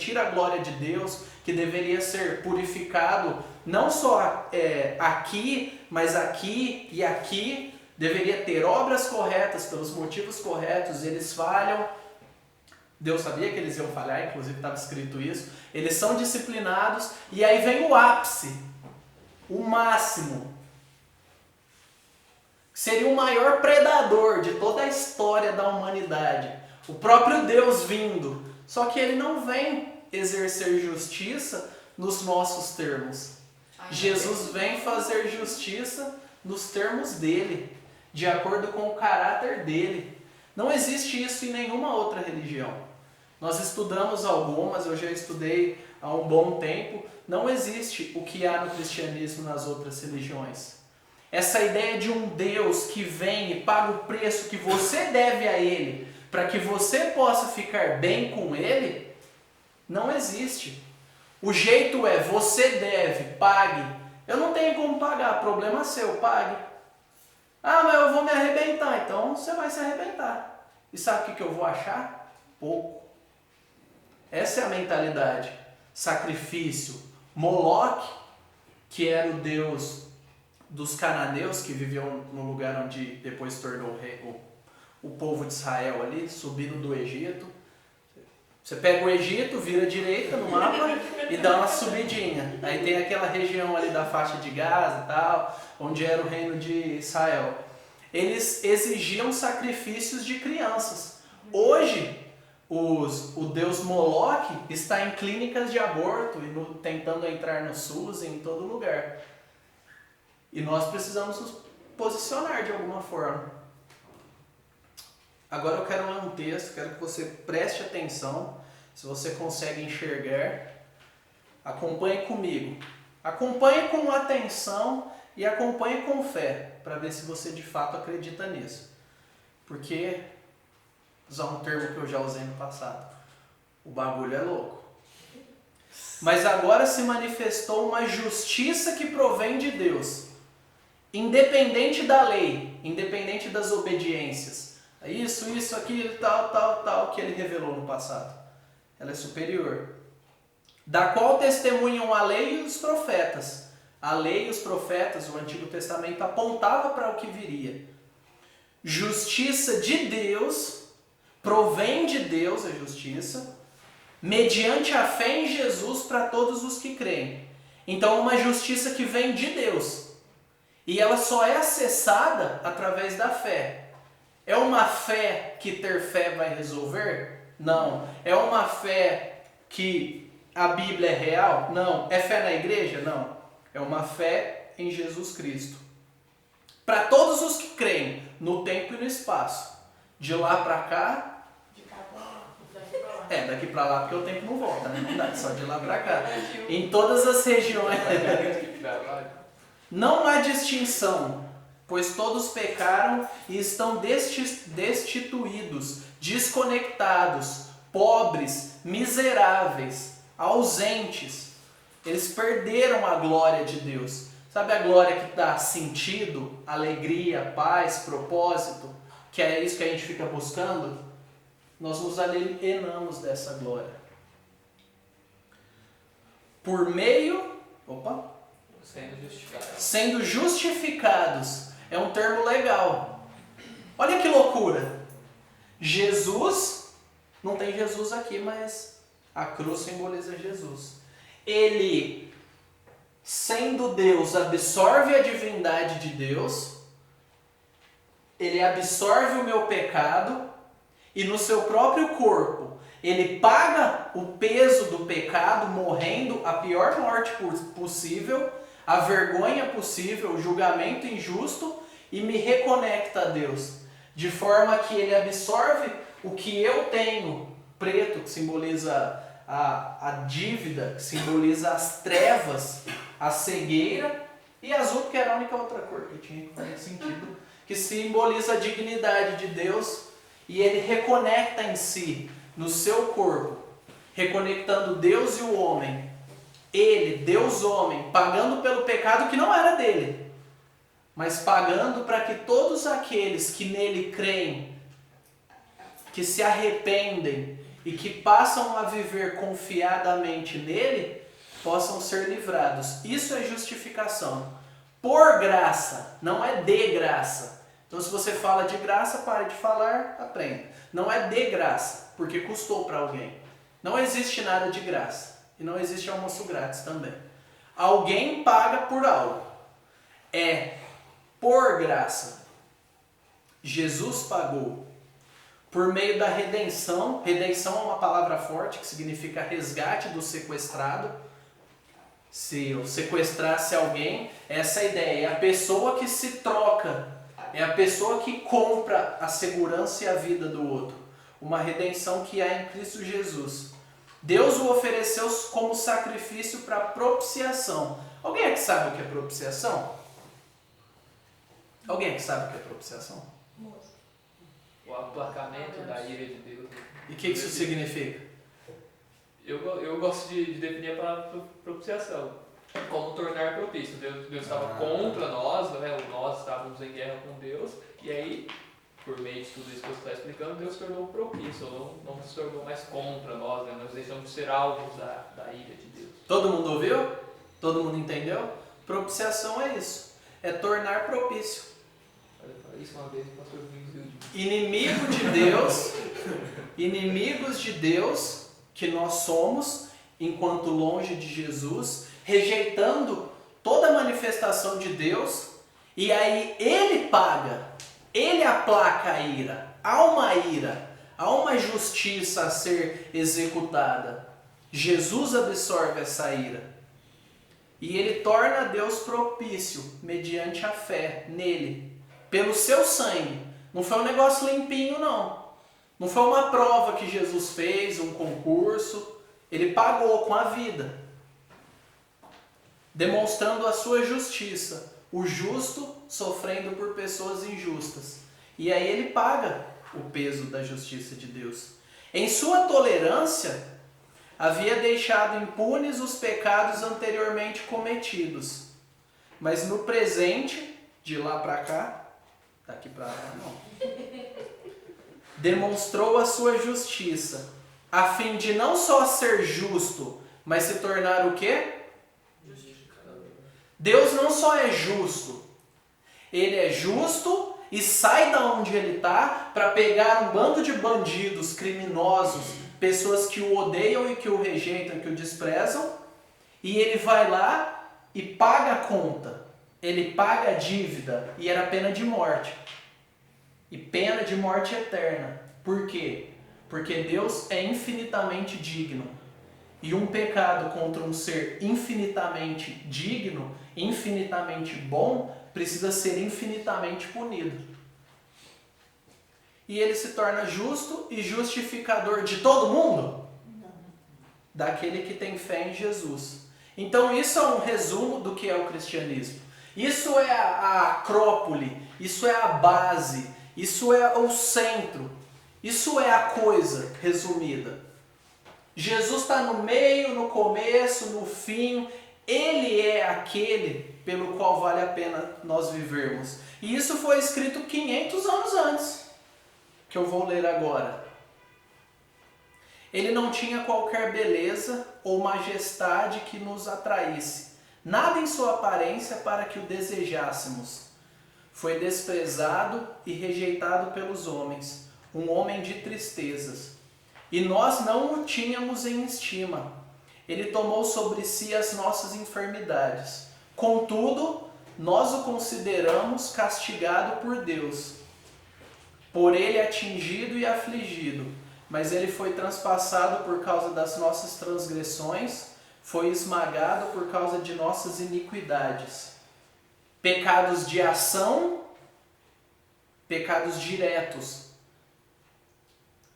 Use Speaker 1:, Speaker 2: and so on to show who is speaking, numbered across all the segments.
Speaker 1: tira a glória de Deus, que deveria ser purificado não só aqui, mas aqui e aqui, deveria ter obras corretas, pelos motivos corretos, eles falham. Deus sabia que eles iam falhar, inclusive estava escrito isso. Eles são disciplinados, e aí vem o ápice, o máximo. Seria o maior predador de toda a história da humanidade. O próprio Deus vindo. Só que ele não vem exercer justiça nos nossos termos. Jesus vem fazer justiça nos termos dele, de acordo com o caráter dele. Não existe isso em nenhuma outra religião. Nós estudamos algumas, eu já estudei há um bom tempo. Não existe o que há no cristianismo nas outras religiões. Essa ideia de um Deus que vem e paga o preço que você deve a ele, para que você possa ficar bem com ele, não existe. O jeito é, você deve, pague. Eu não tenho como pagar, problema seu, pague. Ah, mas eu vou me arrebentar, então você vai se arrebentar. E sabe o que eu vou achar? Pouco. Essa é a mentalidade. Sacrifício. Moloque, que era o deus dos cananeus, que viviam no lugar onde depois tornou o povo de Israel ali, subindo do Egito. Você pega o Egito, vira à direita no mapa e dá uma subidinha. Aí tem aquela região ali da faixa de Gaza e tal, onde era o reino de Israel. Eles exigiam sacrifícios de crianças. Hoje, o deus Moloque está em clínicas de aborto e tentando entrar no SUS e em todo lugar. E nós precisamos nos posicionar de alguma forma. Agora eu quero ler um texto, quero que você preste atenção, se você consegue enxergar, acompanhe comigo. Acompanhe com atenção e acompanhe com fé, para ver se você de fato acredita nisso. Porque, usar um termo que eu já usei no passado, o bagulho é louco. Mas agora se manifestou uma justiça que provém de Deus, independente da lei, independente das obediências. Isso, aquilo, tal, que ele revelou no passado. Ela é superior. Da qual testemunham a lei e os profetas. A lei e os profetas, o Antigo Testamento, apontava para o que viria. Justiça de Deus, provém de Deus a justiça, mediante a fé em Jesus para todos os que creem. Então, uma justiça que vem de Deus. E ela só é acessada através da fé. É uma fé que ter fé vai resolver? Não. É uma fé que a Bíblia é real? Não. É fé na igreja? Não. É uma fé em Jesus Cristo. Para todos os que creem, no tempo e no espaço. De lá para cá...
Speaker 2: De cá para lá. Daqui para lá.
Speaker 1: Daqui para lá porque o tempo não volta, né? Não dá, só de lá para cá. Em todas as regiões. Não há distinção, pois todos pecaram e estão destituídos, desconectados, pobres, miseráveis, ausentes. Eles perderam a glória de Deus. Sabe a glória que dá sentido, alegria, paz, propósito? Que é isso que a gente fica buscando? Nós nos alienamos dessa glória. Por meio... Sendo justificados. É um termo legal. Olha que loucura. Jesus, não tem Jesus aqui, mas a cruz simboliza Jesus. Ele, sendo Deus, absorve a divindade de Deus. Ele absorve o meu pecado e no seu próprio corpo ele paga o peso do pecado, morrendo a pior morte possível, a vergonha possível, o julgamento injusto, e me reconecta a Deus. De forma que ele absorve o que eu tenho, preto, que simboliza a dívida, que simboliza as trevas, a cegueira, e azul, que era a única outra cor que tinha que fazer sentido, que simboliza a dignidade de Deus, e ele reconecta em si, no seu corpo, reconectando Deus e o homem. Ele, Deus homem, pagando pelo pecado que não era dele, mas pagando para que todos aqueles que nele creem, que se arrependem e que passam a viver confiadamente nele, possam ser livrados. Isso é justificação. Por graça, não é de graça. Então, se você fala de graça, pare de falar, aprenda. Não é de graça, porque custou para alguém. Não existe nada de graça. E não existe almoço grátis também. Alguém paga por algo. É por graça. Jesus pagou. Por meio da redenção. Redenção é uma palavra forte que significa resgate do sequestrado. Se eu sequestrasse alguém, essa é a ideia. É a pessoa que se troca. É a pessoa que compra a segurança e a vida do outro. Uma redenção que há em Cristo Jesus. Deus o ofereceu como sacrifício para propiciação. Alguém aqui sabe o que é propiciação? Alguém aqui sabe o que é propiciação?
Speaker 3: O aplacamento da ira de Deus.
Speaker 1: E o que isso significa?
Speaker 3: Eu gosto de definir a palavra propiciação como tornar propício. Deus estava contra nós, né? Nós estávamos em guerra com Deus, e aí, por meio de tudo isso que você está explicando, Deus se tornou propício, não se tornou mais contra nós, né? Nós deixamos de ser alvos da ira de Deus.
Speaker 1: Todo mundo ouviu? Todo mundo entendeu? Propiciação é isso, é tornar propício.
Speaker 3: Eu falei isso uma vez e o pastor Domingos viu de mim.
Speaker 1: Inimigos de Deus que nós somos, enquanto longe de Jesus, rejeitando toda manifestação de Deus, e aí Ele paga, Ele aplaca a ira, há uma justiça a ser executada. Jesus absorve essa ira. E Ele torna Deus propício, mediante a fé nele, pelo seu sangue. Não foi um negócio limpinho, não. Não foi uma prova que Jesus fez, um concurso. Ele pagou com a vida, demonstrando a sua justiça. O justo sofrendo por pessoas injustas. E aí ele paga o peso da justiça de Deus. Em sua tolerância, havia deixado impunes os pecados anteriormente cometidos. Mas no presente, de lá para cá, daqui para lá não, demonstrou a sua justiça, a fim de não só ser justo, mas se tornar o quê? Deus não só é justo, Ele é justo e sai da onde Ele está para pegar um bando de bandidos, criminosos, pessoas que o odeiam e que o rejeitam e que o desprezam, e Ele vai lá e paga a conta, Ele paga a dívida, e era pena de morte. E pena de morte eterna. Por quê? Porque Deus é infinitamente digno. E um pecado contra um ser infinitamente digno, infinitamente bom, precisa ser infinitamente punido. E ele se torna justo e justificador de todo mundo? Não. Daquele que tem fé em Jesus. Então isso é um resumo do que é o cristianismo. Isso é a acrópole, isso é a base, isso é o centro, isso é a coisa resumida. Jesus está no meio, no começo, no fim. Ele é aquele pelo qual vale a pena nós vivermos. E isso foi escrito 500 anos antes, que eu vou ler agora. Ele não tinha qualquer beleza ou majestade que nos atraísse, nada em sua aparência para que o desejássemos. Foi desprezado e rejeitado pelos homens, um homem de tristezas. E nós não o tínhamos em estima. Ele tomou sobre si as nossas enfermidades. Contudo, nós o consideramos castigado por Deus, por ele atingido e afligido. Mas ele foi transpassado por causa das nossas transgressões, foi esmagado por causa de nossas iniquidades. Pecados de ação, pecados diretos.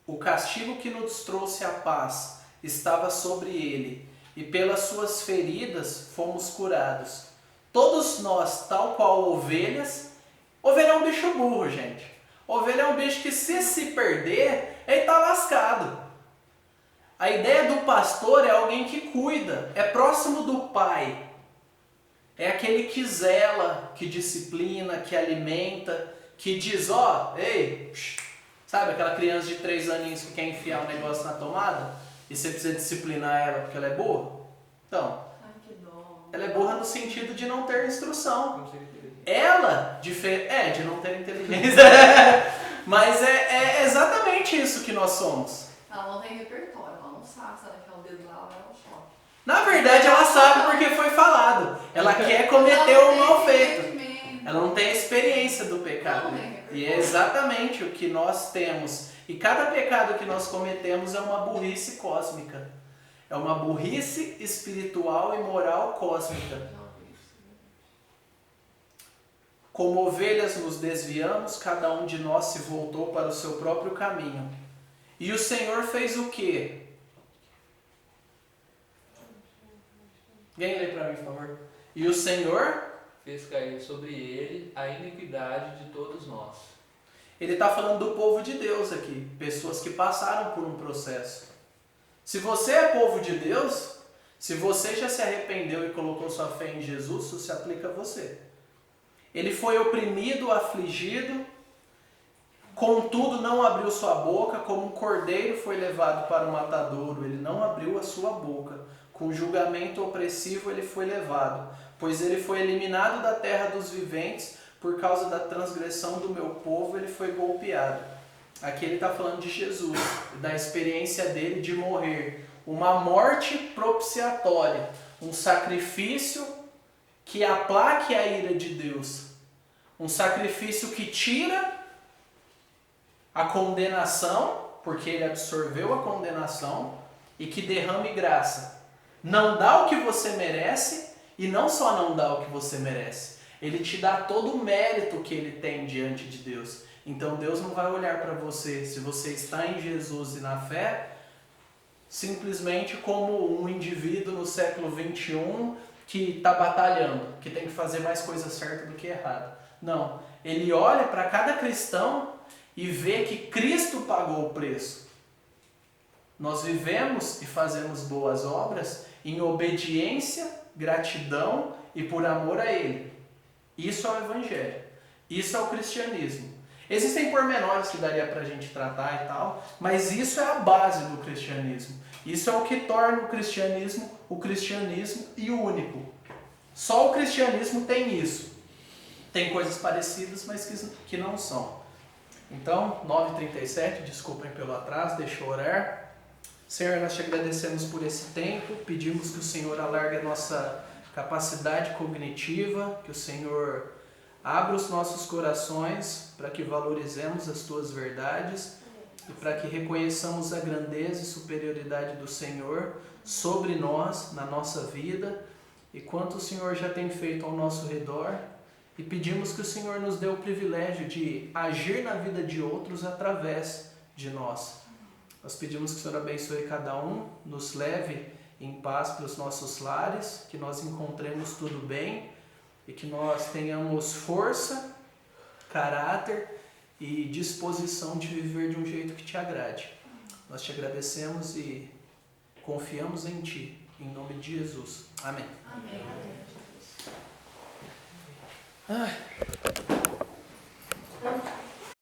Speaker 1: O castigo que nos trouxe a paz estava sobre ele, e pelas suas feridas fomos curados. Todos nós, tal qual ovelhas, ovelha é um bicho burro, gente. Ovelha é um bicho que se perder, ele está lascado. A ideia do pastor é alguém que cuida, é próximo do pai. É aquele que zela, que disciplina, que alimenta, que diz, ei, Sabe aquela criança de 3 aninhos que quer enfiar um negócio na tomada e você precisa disciplinar ela porque ela é burra? Então,
Speaker 2: Ai, que dó.
Speaker 1: ela é burra no sentido de não ter instrução.
Speaker 3: Não sei o que
Speaker 1: Ela, de não ter inteligência. Mas é exatamente isso que nós somos.
Speaker 2: Ela não tem repertório, ela não sabe se ela quer o dedo lá ou ela choque.
Speaker 1: Na verdade, ela sabe porque foi falado. Ela quer cometer o mal feito. Ela não tem a experiência do pecado. E é exatamente o que nós temos. E cada pecado que nós cometemos é uma burrice cósmica. É uma burrice espiritual e moral cósmica. Como ovelhas nos desviamos, cada um de nós se voltou para o seu próprio caminho. E o Senhor fez o quê? Alguém lê para mim, por favor. E o Senhor
Speaker 3: fez cair sobre ele a iniquidade de todos nós.
Speaker 1: Ele está falando do povo de Deus aqui. Pessoas que passaram por um processo. Se você é povo de Deus, se você já se arrependeu e colocou sua fé em Jesus, isso se aplica a você. Ele foi oprimido, afligido, contudo não abriu sua boca, como um cordeiro foi levado para o matadouro, ele não abriu a sua boca. Com julgamento opressivo ele foi levado, pois ele foi eliminado da terra dos viventes, por causa da transgressão do meu povo ele foi golpeado. Aqui ele está falando de Jesus, da experiência dele de morrer. Uma morte propiciatória, um sacrifício que aplaque a ira de Deus. Um sacrifício que tira a condenação, porque ele absorveu a condenação, e que derrame graça. Não dá o que você merece, e não só não dá o que você merece, ele te dá todo o mérito que ele tem diante de Deus. Então Deus não vai olhar para você, se você está em Jesus e na fé, simplesmente como um indivíduo no século 21 que está batalhando, que tem que fazer mais coisa certa do que errada. Não, ele olha para cada cristão e vê que Cristo pagou o preço. Nós vivemos e fazemos boas obras em obediência, gratidão e por amor a Ele. Isso é o Evangelho. Isso é o cristianismo. Existem pormenores que daria para a gente tratar e tal, mas isso é a base do cristianismo. Isso é o que torna o cristianismo e único. Só o cristianismo tem isso. Tem coisas parecidas, mas que não são. Então, 9h37, desculpem pelo atraso, deixa eu orar. Senhor, nós te agradecemos por esse tempo, pedimos que o Senhor alargue a nossa capacidade cognitiva, que o Senhor abra os nossos corações para que valorizemos as tuas verdades e para que reconheçamos a grandeza e superioridade do Senhor sobre nós, na nossa vida, e quanto o Senhor já tem feito ao nosso redor. E pedimos que o Senhor nos dê o privilégio de agir na vida de outros através de nós. Nós pedimos que o Senhor abençoe cada um, nos leve em paz para os nossos lares, que nós encontremos tudo bem e que nós tenhamos força, caráter e disposição de viver de um jeito que te agrade. Nós te agradecemos e confiamos em Ti, em nome de Jesus. Amém.
Speaker 2: Amém.
Speaker 1: Ai.